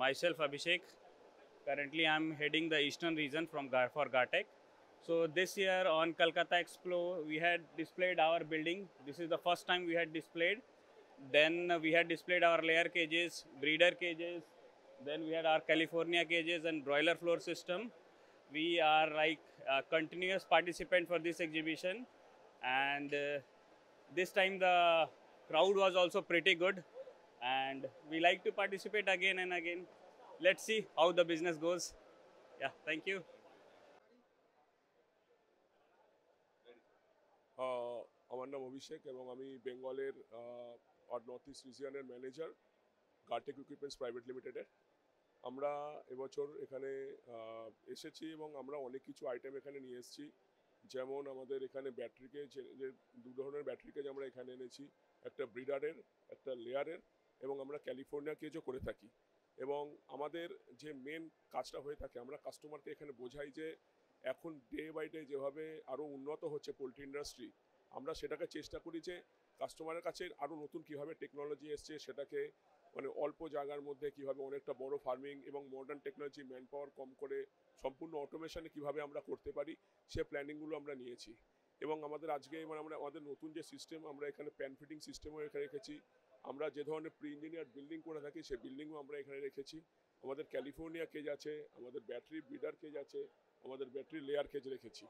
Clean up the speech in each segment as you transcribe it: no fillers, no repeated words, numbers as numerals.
Myself Abhishek. Currently, I'm heading the eastern region for Gartec. So this year on Kolkata Expo, we had displayed our building. This is the first time we had displayed. Then we had displayed our layer cages, breeder cages. Then we had our California cages and broiler floor system. We are like a continuous participant for this exhibition, and this time the crowd was also pretty good, and we like to participate again and again. Let's see how the business goes. Yeah, thank you. আহ, আমার নাম অভিষেক এবং আমি বেঙ্গলের north east রিজিয়নের manager Gartech equipments private লিমিটেডের। আমরা এবছর এখানে এসেছি এবং আমরা অনেক কিছু আইটেম এখানে নিয়ে এসেছি। যেমন আমাদের এখানে ব্যাটারিকে যে দু ধরনের ব্যাটারিকে আমরা এখানে এনেছি, একটা ব্রিডারের, একটা লেয়ারের, এবং আমরা ক্যালিফোর্নিয়া কেজও করে থাকি। এবং আমাদের যে মেন কাজটা হয়ে থাকে, আমরা কাস্টমারকে এখানে বোঝাই যে এখন ডে বাই ডে যেভাবে আরও উন্নত হচ্ছে পোলট্রি ইন্ডাস্ট্রি, আমরা সেটাকে চেষ্টা করি যে কাস্টমারের কাছে আরও নতুন কীভাবে টেকনোলজি এসছে সেটাকে মানে অল্প জায়গার মধ্যে কীভাবে অনেকটা বড় ফার্মিং এবং মডার্ন টেকনোলজি ম্যান পাওয়ার কম করে সম্পূর্ণ অটোমেশনে কীভাবে আমরা করতে পারি সে প্ল্যানিংগুলো আমরা নিয়েছি। এবং আমাদের আজকে মানে আমরা আমাদের নতুন যে সিস্টেম, আমরা এখানে প্যান ফিটিং সিস্টেমও এখানে রেখেছি। আমরা যে ধরনের প্রি ইঞ্জিনিয়ার বিল্ডিং করে থাকি সেই বিল্ডিংও আমরা এখানে রেখেছি। আমাদের ক্যালিফোর্নিয়া কেজ আছে, আমাদের ব্যাটারি ব্রিডার কেজ আছে, আমাদের ব্যাটারি লেয়ার কেজ রেখেছি।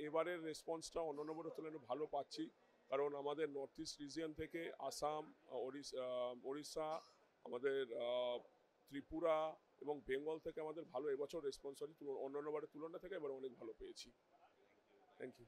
এবারের রেসপন্সটা অন্যান্য বছরের তুলনায় ভালো পাচ্ছি, কারণ আমাদের নর্থ ইস্ট রিজিয়ন থেকে আসাম, ওড়িশা, আমাদের ত্রিপুরা এবং বেঙ্গল থেকে আমাদের ভালো এবছর রেসপন্স হচ্ছে, অন্যান্য বারের তুলনা থেকে এবার অনেক ভালো পেয়েছি। Thank you.